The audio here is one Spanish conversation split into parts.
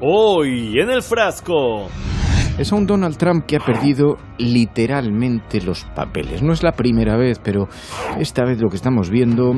Hoy en el frasco. Es a un Donald Trump que ha perdido literalmente los papeles. No es la primera vez, pero esta vez lo que estamos viendo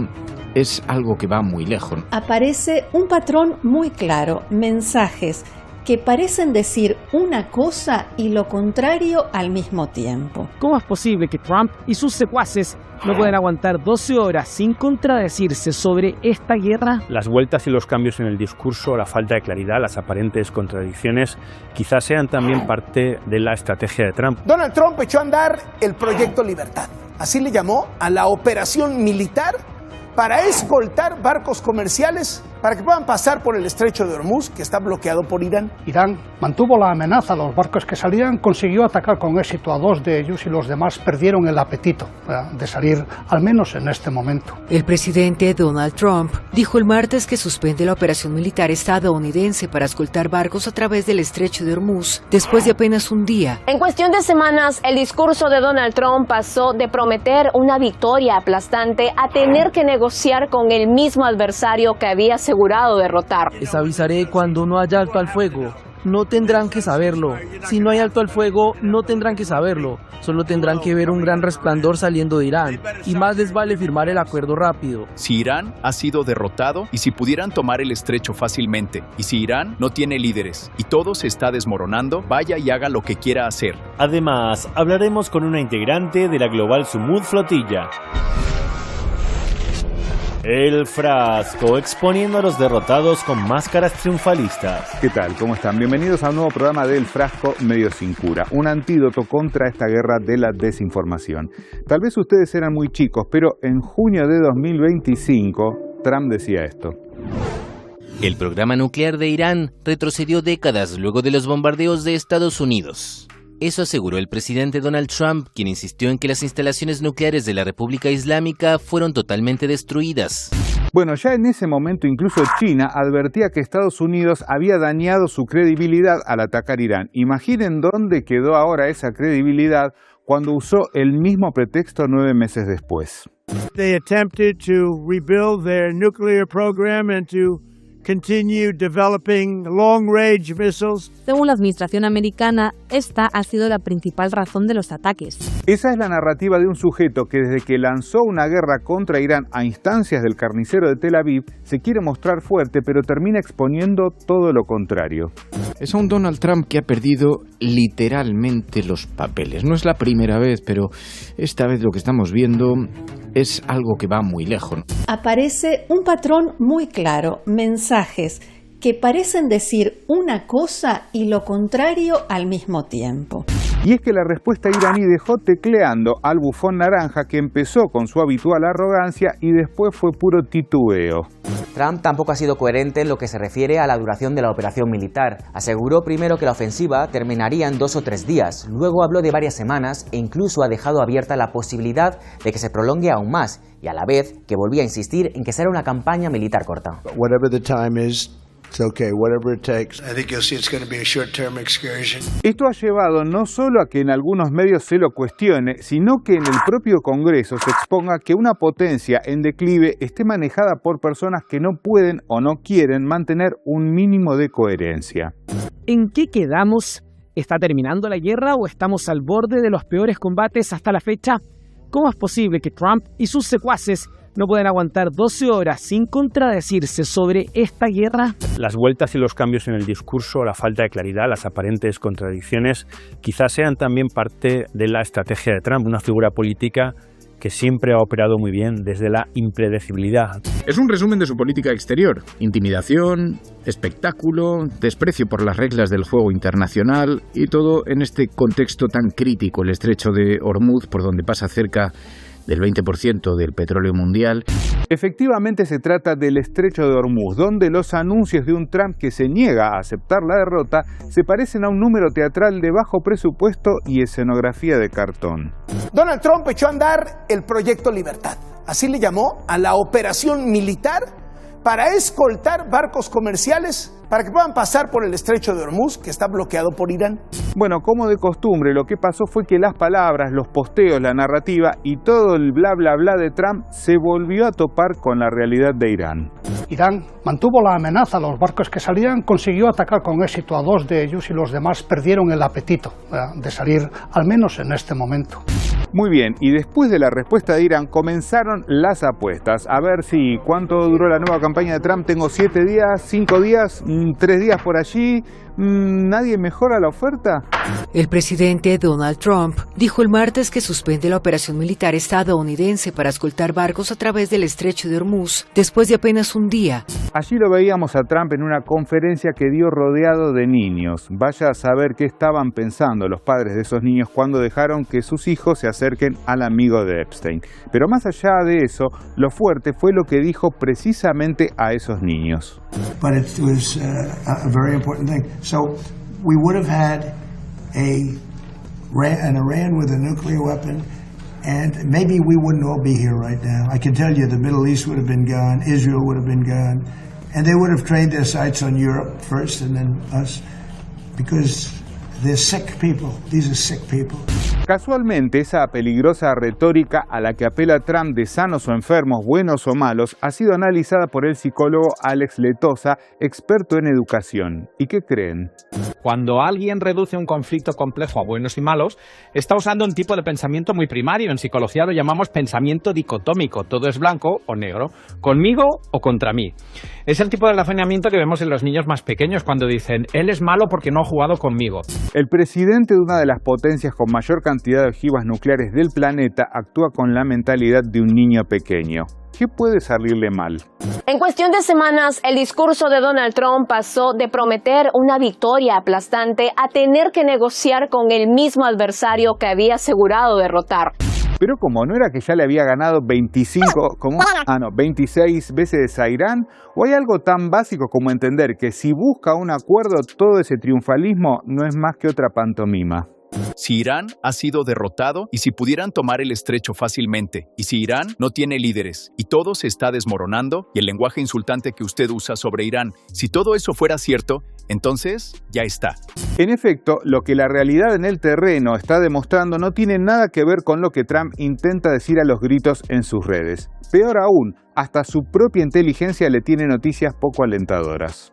es algo que va muy lejos. Aparece un patrón muy claro, mensajes que parecen decir una cosa y lo contrario al mismo tiempo. ¿Cómo es posible que Trump y sus secuaces no pueden aguantar 12 horas sin contradecirse sobre esta guerra? Las vueltas y los cambios en el discurso, la falta de claridad, las aparentes contradicciones, quizás sean también parte de la estrategia de Trump. Donald Trump echó a andar el Proyecto Libertad. Así le llamó a la operación militar para escoltar barcos comerciales para que puedan pasar por el estrecho de Hormuz, que está bloqueado por Irán. Irán mantuvo la amenaza a los barcos que salían, consiguió atacar con éxito a 2 de ellos y los demás perdieron el apetito de salir, al menos en este momento. El presidente Donald Trump dijo el martes que suspende la operación militar estadounidense para escoltar barcos a través del estrecho de Hormuz después de apenas un día. En cuestión de semanas, el discurso de Donald Trump pasó de prometer una victoria aplastante a tener que negociar con el mismo adversario que había asegurado derrotar. Les avisaré cuando no haya alto al fuego. No tendrán que saberlo. Si no hay alto al fuego, no tendrán que saberlo. Solo tendrán que ver un gran resplandor saliendo de Irán. Y más les vale firmar el acuerdo rápido. Si Irán ha sido derrotado y si pudieran tomar el estrecho fácilmente, y si Irán no tiene líderes y todo se está desmoronando, vaya y haga lo que quiera hacer. Además, hablaremos con una integrante de la Global Sumud Flotilla. El frasco, exponiendo a los derrotados con máscaras triunfalistas. ¿Qué tal? ¿Cómo están? Bienvenidos a un nuevo programa del Frasco Medio Sin Cura, un antídoto contra esta guerra de la desinformación. Tal vez ustedes eran muy chicos, pero en junio de 2025, Trump decía esto. El programa nuclear de Irán retrocedió décadas luego de los bombardeos de Estados Unidos. Eso aseguró el presidente Donald Trump, quien insistió en que las instalaciones nucleares de la República Islámica fueron totalmente destruidas. Bueno, ya en ese momento incluso China advertía que Estados Unidos había dañado su credibilidad al atacar Irán. Imaginen dónde quedó ahora esa credibilidad cuando usó el mismo pretexto 9 meses después. They attempted to rebuild their nuclear program and to continue developing long-range missiles. Según la administración americana, esta ha sido la principal razón de los ataques. Esa es la narrativa de un sujeto que desde que lanzó una guerra contra Irán a instancias del carnicero de Tel Aviv, se quiere mostrar fuerte, pero termina exponiendo todo lo contrario. Es a un Donald Trump que ha perdido literalmente los papeles. No es la primera vez, pero esta vez lo que estamos viendo es algo que va muy lejos. Aparece un patrón muy claro, mensajes que parecen decir una cosa y lo contrario al mismo tiempo. Y es que la respuesta iraní dejó tecleando al bufón naranja, que empezó con su habitual arrogancia y después fue puro titubeo. Trump tampoco ha sido coherente en lo que se refiere a la duración de la operación militar. Aseguró primero que la ofensiva terminaría en 2 o 3 días, luego habló de varias semanas e incluso ha dejado abierta la posibilidad de que se prolongue aún más, y a la vez que volvía a insistir en que será una campaña militar corta. Whatever the time is, it's okay, whatever it takes. I think you'll see it's going to be a short-term excursion. Esto ha llevado no solo a que en algunos medios se lo cuestione, sino que en el propio Congreso se exponga que una potencia en declive esté manejada por personas que no pueden o no quieren mantener un mínimo de coherencia. ¿En qué quedamos? ¿Está terminando la guerra o estamos al borde de los peores combates hasta la fecha? ¿Cómo es posible que Trump y sus secuaces no pueden aguantar 12 horas sin contradecirse sobre esta guerra? Las vueltas y los cambios en el discurso, la falta de claridad, las aparentes contradicciones, quizás sean también parte de la estrategia de Trump, una figura política que siempre ha operado muy bien desde la impredecibilidad. Es un resumen de su política exterior: intimidación, espectáculo, desprecio por las reglas del juego internacional, y todo en este contexto tan crítico, el estrecho de Hormuz, por donde pasa cerca del 20% del petróleo mundial. Efectivamente se trata del estrecho de Hormuz, donde los anuncios de un Trump que se niega a aceptar la derrota se parecen a un número teatral de bajo presupuesto y escenografía de cartón. Donald Trump echó a andar el Proyecto Libertad. Así le llamó a la operación militar para escoltar barcos comerciales para que puedan pasar por el estrecho de Hormuz, que está bloqueado por Irán. Bueno, como de costumbre, lo que pasó fue que las palabras, los posteos, la narrativa y todo el bla bla bla de Trump se volvió a topar con la realidad de Irán. Irán mantuvo la amenaza a los barcos que salían, consiguió atacar con éxito a 2 de ellos y los demás perdieron el apetito de salir, al menos en este momento. Muy bien, y después de la respuesta de Irán comenzaron las apuestas. A ver si cuánto duró la nueva campaña de Trump. Tengo 7 días, 5 días, 3 días por allí. ¿Nadie mejora la oferta? El presidente Donald Trump dijo el martes que suspende la operación militar estadounidense para escoltar barcos a través del estrecho de Hormuz después de apenas un día. Allí lo veíamos a Trump en una conferencia que dio rodeado de niños. Vaya a saber qué estaban pensando los padres de esos niños cuando dejaron que sus hijos se acerquen al amigo de Epstein. Pero más allá de eso, lo fuerte fue lo que dijo precisamente a esos niños. But it was a very important thing. So we would have had an Iran with a nuclear weapon, and maybe we wouldn't all be here right now. I can tell you the Middle East would have been gone, Israel would have been gone, and they would have trained their sights on Europe first and then us, because they're sick people. These are sick people. Casualmente, esa peligrosa retórica a la que apela Trump de sanos o enfermos, buenos o malos, ha sido analizada por el psicólogo Alex Letosa, experto en educación. ¿Y qué creen? Cuando alguien reduce un conflicto complejo a buenos y malos, está usando un tipo de pensamiento muy primario. En psicología lo llamamos pensamiento dicotómico. Todo es blanco o negro, conmigo o contra mí. Es el tipo de razonamiento que vemos en los niños más pequeños cuando dicen, él es malo porque no ha jugado conmigo. El presidente de una de las potencias con mayor cantidad de ojivas nucleares del planeta actúa con la mentalidad de un niño pequeño. ¿Qué puede salirle mal? En cuestión de semanas, el discurso de Donald Trump pasó de prometer una victoria aplastante a tener que negociar con el mismo adversario que había asegurado derrotar. Pero como no era que ya le había ganado 26 veces a Irán, ¿o hay algo tan básico como entender que si busca un acuerdo todo ese triunfalismo no es más que otra pantomima? Si Irán ha sido derrotado y si pudieran tomar el estrecho fácilmente, y si Irán no tiene líderes y todo se está desmoronando, y el lenguaje insultante que usted usa sobre Irán, si todo eso fuera cierto, entonces ya está. En efecto, lo que la realidad en el terreno está demostrando no tiene nada que ver con lo que Trump intenta decir a los gritos en sus redes. Peor aún, hasta su propia inteligencia le tiene noticias poco alentadoras.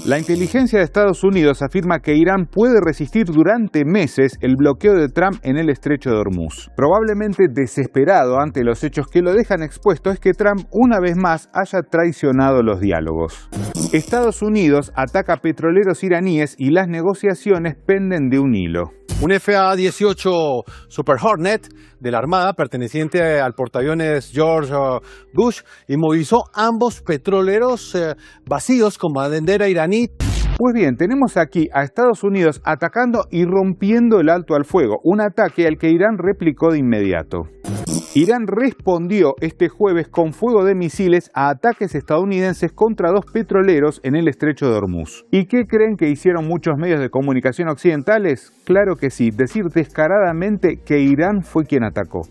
La inteligencia de Estados Unidos afirma que Irán puede resistir durante meses el bloqueo de Trump en el estrecho de Hormuz. Probablemente desesperado ante los hechos que lo dejan expuesto es que Trump una vez más haya traicionado los diálogos. Estados Unidos ataca petroleros iraníes y las negociaciones penden de un hilo. Un F-18 Super Hornet de la Armada perteneciente al portaaviones George Bush inmovilizó ambos petroleros vacíos con bandera iraní. Pues bien, tenemos aquí a Estados Unidos atacando y rompiendo el alto al fuego, un ataque al que Irán replicó de inmediato. Irán respondió este jueves con fuego de misiles a ataques estadounidenses contra 2 petroleros en el estrecho de Hormuz. ¿Y qué creen que hicieron muchos medios de comunicación occidentales? Claro que sí, decir descaradamente que Irán fue quien atacó.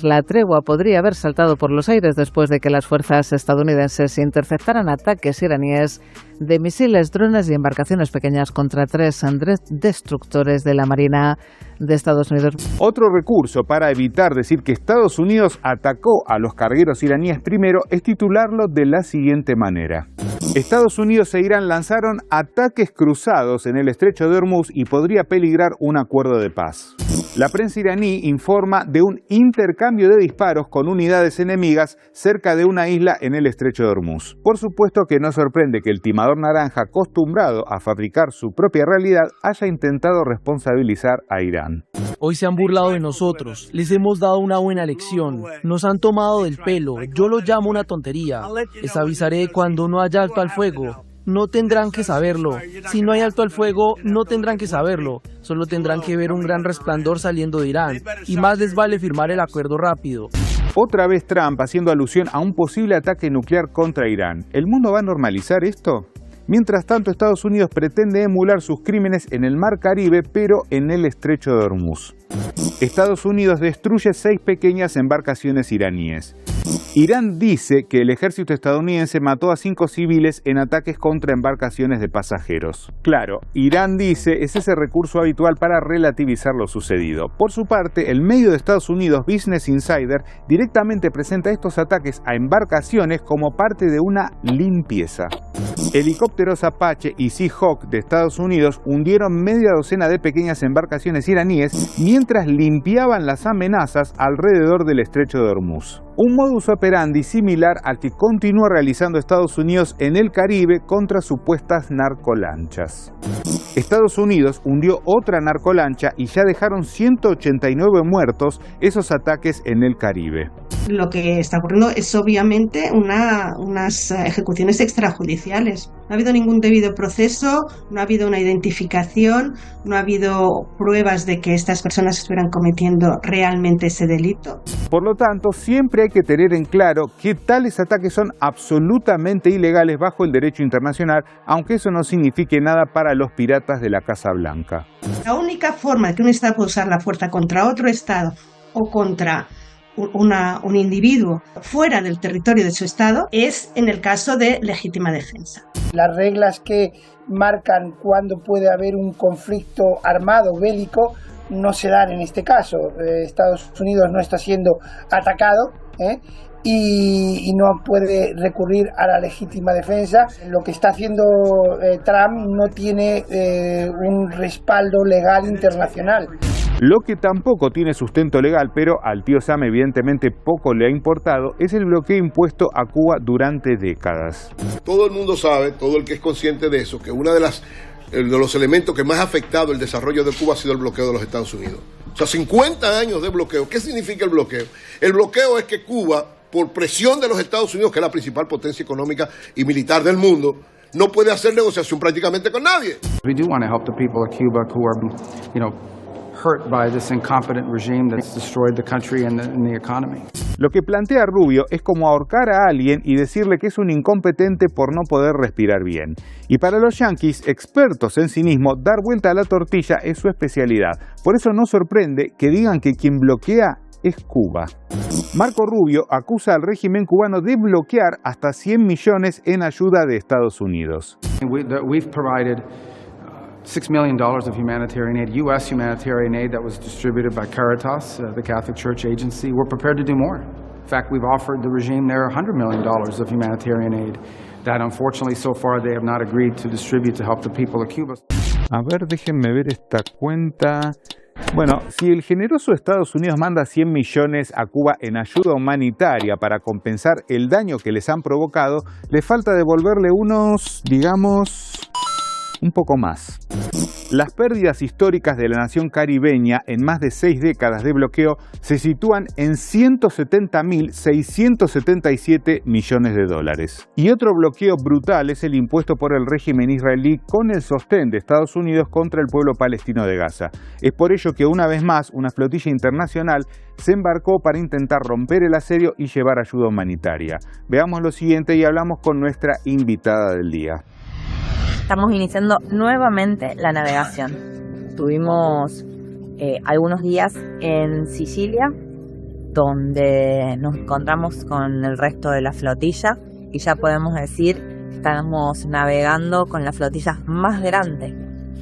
La tregua podría haber saltado por los aires después de que las fuerzas estadounidenses interceptaran ataques iraníes de misiles, drones y embarcaciones pequeñas contra 3 destructores de la Marina de Estados Unidos. Otro recurso para evitar decir que Estados Unidos atacó a los cargueros iraníes primero es titularlo de la siguiente manera. Estados Unidos e Irán lanzaron ataques cruzados en el estrecho de Hormuz y podría peligrar un acuerdo de paz. La prensa iraní informa de un intercambio de disparos con unidades enemigas cerca de una isla en el estrecho de Hormuz. Por supuesto que no sorprende que el timador naranja, acostumbrado a fabricar su propia realidad, haya intentado responsabilizar a Irán. Hoy se han burlado de nosotros, les hemos dado una buena lección, nos han tomado del pelo, yo lo llamo una tontería. Les avisaré cuando no haya alto al fuego. No tendrán que saberlo. Si no hay alto al fuego, no tendrán que saberlo. Solo tendrán que ver un gran resplandor saliendo de Irán. Y más les vale firmar el acuerdo rápido. Otra vez Trump haciendo alusión a un posible ataque nuclear contra Irán. ¿El mundo va a normalizar esto? Mientras tanto, Estados Unidos pretende emular sus crímenes en el Mar Caribe, pero en el estrecho de Hormuz. Estados Unidos destruye 6 pequeñas embarcaciones iraníes. Irán dice que el ejército estadounidense mató a 5 civiles en ataques contra embarcaciones de pasajeros. Claro, Irán dice es ese recurso habitual para relativizar lo sucedido. Por su parte, el medio de Estados Unidos, Business Insider, directamente presenta estos ataques a embarcaciones como parte de una limpieza. Helicópteros Apache y Seahawk de Estados Unidos hundieron media docena de pequeñas embarcaciones iraníes mientras limpiaban las amenazas alrededor del estrecho de Hormuz. Un modus operandi similar al que continúa realizando Estados Unidos en el Caribe contra supuestas narcolanchas. Estados Unidos hundió otra narcolancha y ya dejaron 189 muertos esos ataques en el Caribe. Lo que está ocurriendo es obviamente unas ejecuciones extrajudiciales. No ha habido ningún debido proceso, no ha habido una identificación, no ha habido pruebas de que estas personas estuvieran cometiendo realmente ese delito. Por lo tanto, siempre hay que tener en claro que tales ataques son absolutamente ilegales bajo el derecho internacional, aunque eso no signifique nada para los piratas de la Casa Blanca. La única forma de que un Estado pueda usar la fuerza contra otro Estado o contra un individuo fuera del territorio de su Estado es en el caso de legítima defensa. Las reglas que marcan cuándo puede haber un conflicto armado bélico no se dan en este caso. Estados Unidos no está siendo atacado y no puede recurrir a la legítima defensa. Lo que está haciendo Trump no tiene un respaldo legal internacional. Lo que tampoco tiene sustento legal, pero al tío Sam evidentemente poco le ha importado, es el bloqueo impuesto a Cuba durante décadas. Todo el mundo sabe, todo el que es consciente de eso, que uno de los elementos que más ha afectado el desarrollo de Cuba ha sido el bloqueo de los Estados Unidos. O sea, 50 años de bloqueo. ¿Qué significa el bloqueo? El bloqueo es que Cuba, por presión de los Estados Unidos, que es la principal potencia económica y militar del mundo, no puede hacer negociación prácticamente con nadie. We do want to help the people of Cuba who are, hurt by this incompetent regime that's destroyed the country and the economy. Lo que plantea Rubio es como ahorcar a alguien y decirle que es un incompetente por no poder respirar bien. Y para los yanquis, expertos en cinismo, dar vuelta a la tortilla es su especialidad. Por eso no sorprende que digan que quien bloquea es Cuba. Marco Rubio acusa al régimen cubano de bloquear hasta 100 millones en ayuda de Estados Unidos. We've provided $6 million of humanitarian aid, U.S. humanitarian aid that was distributed by Caritas, the Catholic Church agency. We're prepared to do more. In fact, we've offered the regime there $100 million of humanitarian aid that unfortunately so far they have not agreed to distribute to help the people of Cuba. A ver, déjenme ver esta cuenta. Bueno, si el generoso Estados Unidos manda 100 millones a Cuba en ayuda humanitaria para compensar el daño que les han provocado, le falta devolverle unos, digamos, un poco más. Las pérdidas históricas de la nación caribeña en más de 6 décadas de bloqueo se sitúan en 170.677 millones de dólares. Y otro bloqueo brutal es el impuesto por el régimen israelí con el sostén de Estados Unidos contra el pueblo palestino de Gaza. Es por ello que una vez más una flotilla internacional se embarcó para intentar romper el asedio y llevar ayuda humanitaria. Veamos lo siguiente y hablamos con nuestra invitada del día. Estamos iniciando nuevamente la navegación. Tuvimos algunos días en Sicilia, donde nos encontramos con el resto de la flotilla y ya podemos decir que estamos navegando con la flotilla más grande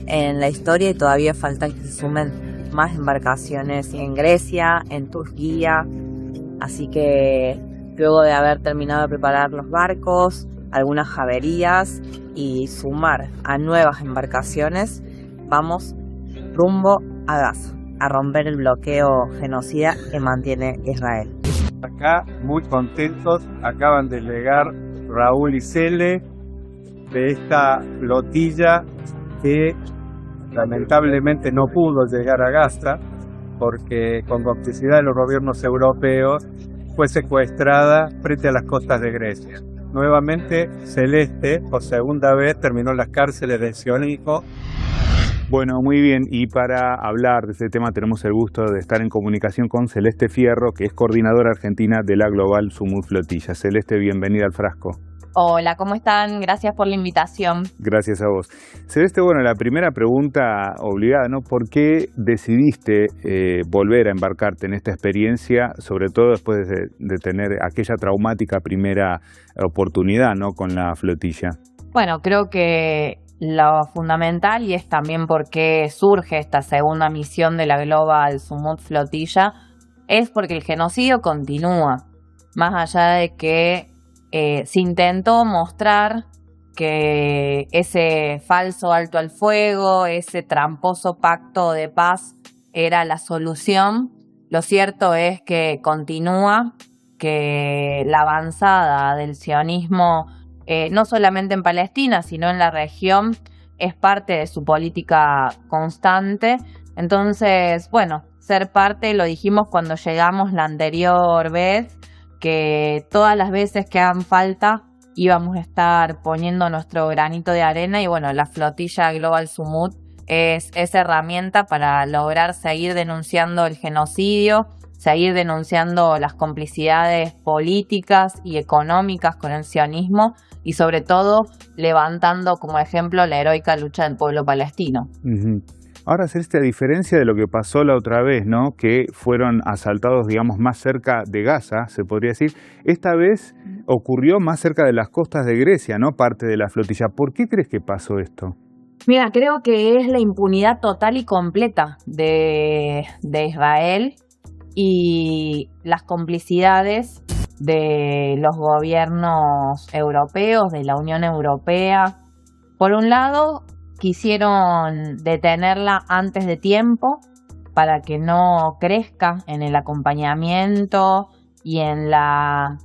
en la historia y todavía falta que se sumen más embarcaciones en Grecia, en Turquía. Así que luego de haber terminado de preparar los barcos, algunas averías y sumar a nuevas embarcaciones, vamos rumbo a Gaza, a romper el bloqueo genocida que mantiene Israel. Acá muy contentos, acaban de llegar Raúl y Cele de esta flotilla que lamentablemente no pudo llegar a Gaza porque con complicidad de los gobiernos europeos fue secuestrada frente a las costas de Grecia. Nuevamente Celeste, por segunda vez, terminó en las cárceles del sionismo. Bueno, muy bien, y para hablar de este tema tenemos el gusto de estar en comunicación con Celeste Fierro, que es coordinadora argentina de la Global Sumud Flotilla. Celeste, bienvenida al Frasco. Hola, ¿cómo están? Gracias por la invitación. Gracias a vos. Celeste, bueno, la primera pregunta obligada, ¿no? ¿Por qué decidiste volver a embarcarte en esta experiencia, sobre todo después de tener aquella traumática primera oportunidad, ¿no? Con la flotilla. Bueno, creo que lo fundamental, y es también por qué surge esta segunda misión de la Global Sumut Flotilla, es porque el genocidio continúa. Más allá de que se intentó mostrar que ese falso alto al fuego, ese tramposo pacto de paz era la solución, lo cierto es que continúa, que la avanzada del sionismo, no solamente en Palestina, sino en la región, es parte de su política constante. Entonces, bueno, ser parte, lo dijimos cuando llegamos la anterior vez, que todas las veces que hagan falta íbamos a estar poniendo nuestro granito de arena, y bueno, la flotilla Global Sumut es esa herramienta para lograr seguir denunciando el genocidio, seguir denunciando las complicidades políticas y económicas con el sionismo, y sobre todo levantando como ejemplo la heroica lucha del pueblo palestino. Uh-huh. Ahora, Celeste, a diferencia de lo que pasó la otra vez, ¿no? Que fueron asaltados, digamos, más cerca de Gaza, se podría decir, esta vez ocurrió más cerca de las costas de Grecia, ¿no? Parte de la flotilla. ¿Por qué crees que pasó esto? Mira, creo que es la impunidad total y completa de Israel y las complicidades de los gobiernos europeos, de la Unión Europea. Por un lado, quisieron detenerla antes de tiempo para que no crezca en el acompañamiento y en la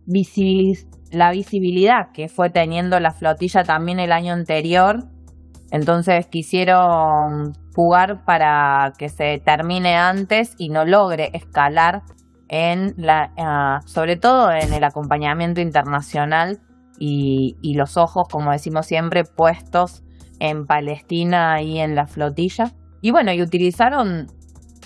visibilidad que fue teniendo la flotilla también el año anterior. Entonces quisieron jugar para que se termine antes y no logre escalar sobre todo en el acompañamiento internacional y los ojos, como decimos siempre, puestos en Palestina y en la flotilla. Y bueno, y utilizaron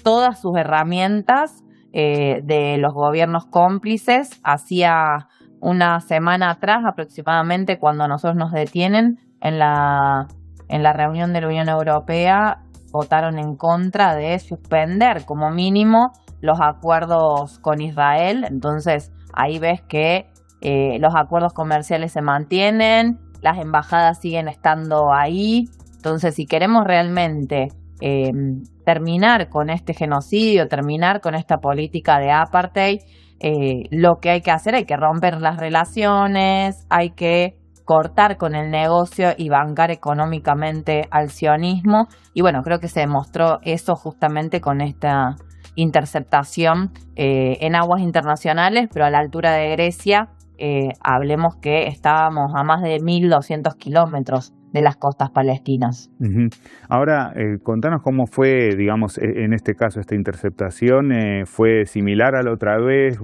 todas sus herramientas de los gobiernos cómplices. Hacía una semana atrás aproximadamente, cuando nosotros nos detienen en la reunión de la Unión Europea, votaron en contra de suspender como mínimo los acuerdos con Israel. Entonces ahí ves que los acuerdos comerciales se mantienen, las embajadas siguen estando ahí. Entonces, si queremos realmente terminar con este genocidio, terminar con esta política de apartheid, lo que hay que hacer, hay que romper las relaciones, hay que cortar con el negocio y bancar económicamente al sionismo. Y bueno, creo que se demostró eso justamente con esta interceptación en aguas internacionales, pero a la altura de Grecia. Hablemos que estábamos a más de 1.200 kilómetros de las costas palestinas. Uh-huh. Ahora, contanos cómo fue, digamos, en este caso, esta interceptación. ¿Fue similar a la otra vez?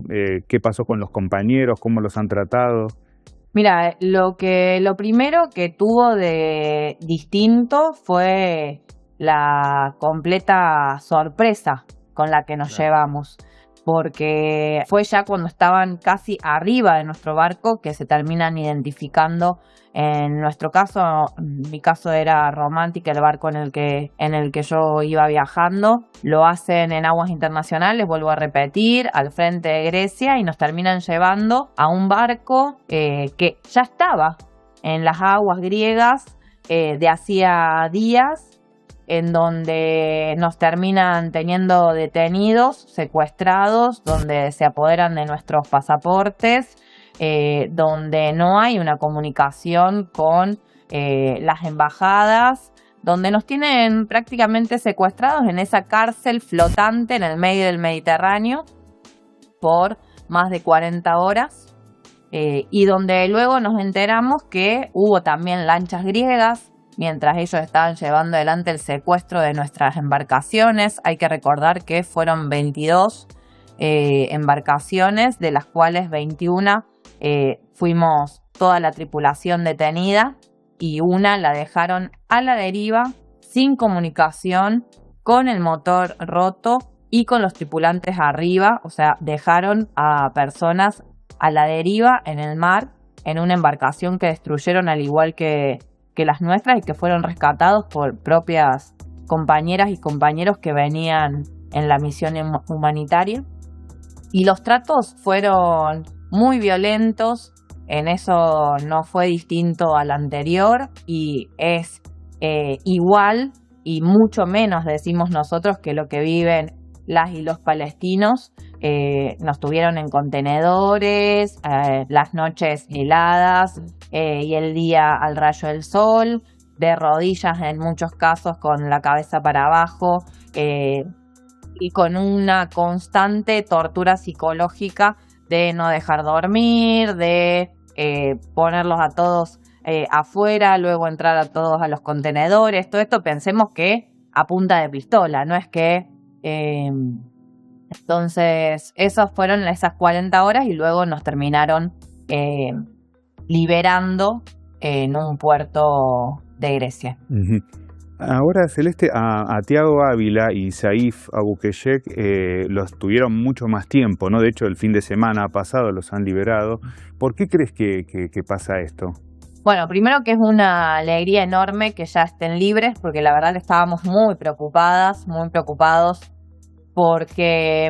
¿Qué pasó con los compañeros? ¿Cómo los han tratado? Mira, lo primero que tuvo de distinto fue la completa sorpresa con la que nos llevamos, porque fue ya cuando estaban casi arriba de nuestro barco que se terminan identificando. En nuestro caso, mi caso era Romantic, el barco en el que yo iba viajando. Lo hacen en aguas internacionales, vuelvo a repetir, al frente de Grecia, y nos terminan llevando a un barco que ya estaba en las aguas griegas de hacía días, en donde nos terminan teniendo detenidos, secuestrados, donde se apoderan de nuestros pasaportes, donde no hay una comunicación con las embajadas, donde nos tienen prácticamente secuestrados en esa cárcel flotante en el medio del Mediterráneo por más de 40 horas, y donde luego nos enteramos que hubo también lanchas griegas mientras ellos estaban llevando adelante el secuestro de nuestras embarcaciones. Hay que recordar que fueron 22 embarcaciones, de las cuales 21 fuimos toda la tripulación detenida, y una la dejaron a la deriva, sin comunicación, con el motor roto y con los tripulantes arriba. O sea, dejaron a personas a la deriva en el mar en una embarcación que destruyeron al igual que las nuestras y que fueron rescatados por propias compañeras y compañeros que venían en la misión humanitaria. Y los tratos fueron muy violentos, en eso no fue distinto al anterior y es igual y mucho menos, decimos nosotros, que lo que viven las y los palestinos. Nos tuvieron en contenedores, las noches heladas y el día al rayo del sol, de rodillas en muchos casos con la cabeza para abajo y con una constante tortura psicológica de no dejar dormir, de ponerlos a todos afuera, luego entrar a todos a los contenedores. Todo esto pensemos que a punta de pistola, no es que... Entonces, esas fueron esas 40 horas y luego nos terminaron liberando en un puerto de Grecia. Ahora, Celeste, a Thiago Ávila y Saif Abukeshek los tuvieron mucho más tiempo, ¿no? De hecho, el fin de semana pasado los han liberado. ¿Por qué crees que pasa esto? Bueno, primero que es una alegría enorme que ya estén libres, porque la verdad estábamos muy preocupados, porque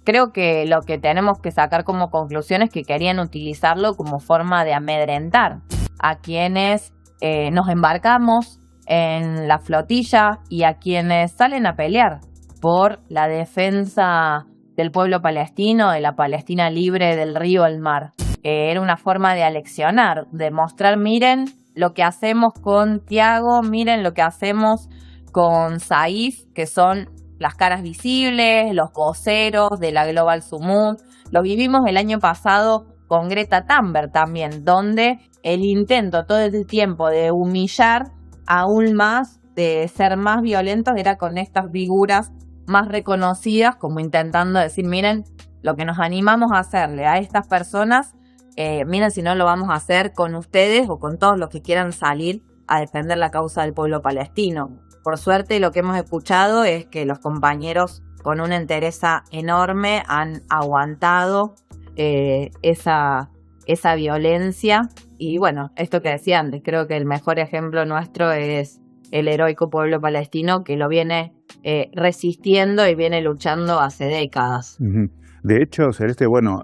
creo que lo que tenemos que sacar como conclusión es que querían utilizarlo como forma de amedrentar a quienes nos embarcamos en la flotilla y a quienes salen a pelear por la defensa del pueblo palestino, de la Palestina libre del río al mar. Era una forma de aleccionar, de mostrar, miren lo que hacemos con Thiago, miren lo que hacemos con Saif, que son las caras visibles, los voceros de la Global Sumud. Lo vivimos el año pasado con Greta Thunberg también, donde el intento todo el tiempo de humillar aún más, de ser más violentos, era con estas figuras más reconocidas, como intentando decir, miren lo que nos animamos a hacerle a estas personas, miren si no lo vamos a hacer con ustedes o con todos los que quieran salir a defender la causa del pueblo palestino. Por suerte, lo que hemos escuchado es que los compañeros con una entereza enorme han aguantado esa violencia. Y bueno, esto que decía antes, creo que el mejor ejemplo nuestro es el heroico pueblo palestino que lo viene resistiendo y viene luchando hace décadas. De hecho, Celeste, bueno,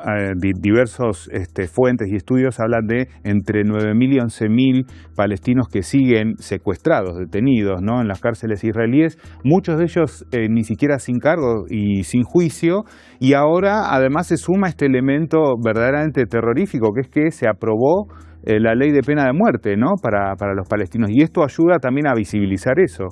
diversos fuentes y estudios hablan de entre 9.000 y 11.000 palestinos que siguen secuestrados, detenidos, ¿no?, en las cárceles israelíes, muchos de ellos ni siquiera sin cargo y sin juicio, y ahora además se suma este elemento verdaderamente terrorífico, que es que se aprobó la ley de pena de muerte, ¿no?, para los palestinos, y esto ayuda también a visibilizar eso.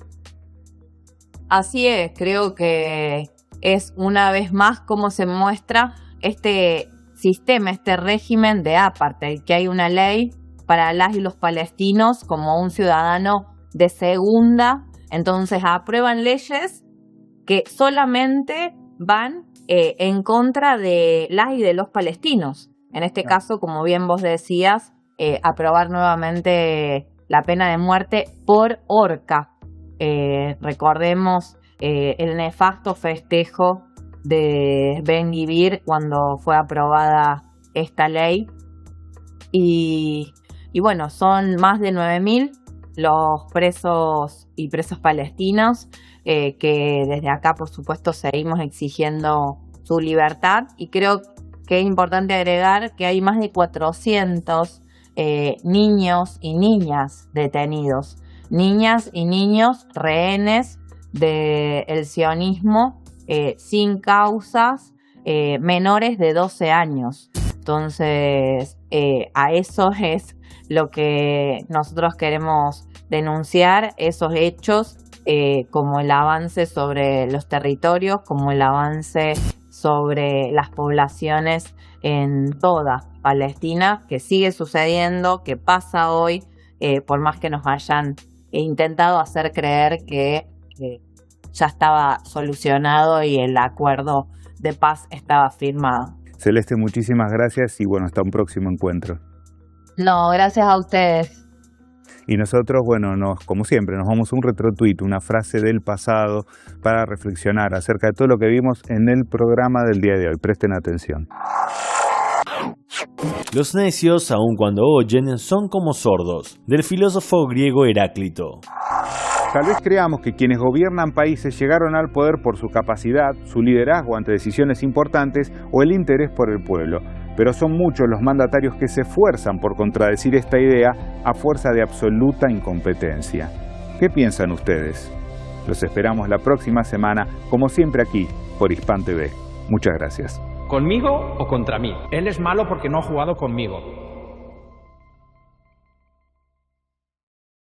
Así es, creo que es una vez más cómo se muestra este sistema, este régimen de apartheid, que hay una ley para las y los palestinos como un ciudadano de segunda, entonces aprueban leyes que solamente van en contra de las y de los palestinos. En este caso, como bien vos decías, aprobar nuevamente la pena de muerte por horca. Recordemos el nefasto festejo de Ben Gvir cuando fue aprobada esta ley y bueno, son más de 9.000 los presos y presas palestinos que desde acá por supuesto seguimos exigiendo su libertad, y creo que es importante agregar que hay más de 400 niños y niñas detenidos, niñas y niños rehenes del sionismo sin causas, menores de 12 años. Entonces, a eso es lo que nosotros queremos denunciar, esos hechos, como el avance sobre los territorios, como el avance sobre las poblaciones en toda Palestina, que sigue sucediendo, que pasa hoy, por más que nos hayan intentado hacer creer que ya estaba solucionado y el acuerdo de paz estaba firmado. Celeste, muchísimas gracias y bueno, hasta un próximo encuentro. No, gracias a ustedes. Y nosotros, bueno, como siempre, nos vamos a un retrotuit, una frase del pasado para reflexionar acerca de todo lo que vimos en el programa del día de hoy. Presten atención. Los necios, aun cuando oyen, son como sordos, del filósofo griego Heráclito. Tal vez creamos que quienes gobiernan países llegaron al poder por su capacidad, su liderazgo ante decisiones importantes o el interés por el pueblo. Pero son muchos los mandatarios que se esfuerzan por contradecir esta idea a fuerza de absoluta incompetencia. ¿Qué piensan ustedes? Los esperamos la próxima semana, como siempre aquí, por Hispan TV. Muchas gracias. ¿Conmigo o contra mí? Él es malo porque no ha jugado conmigo.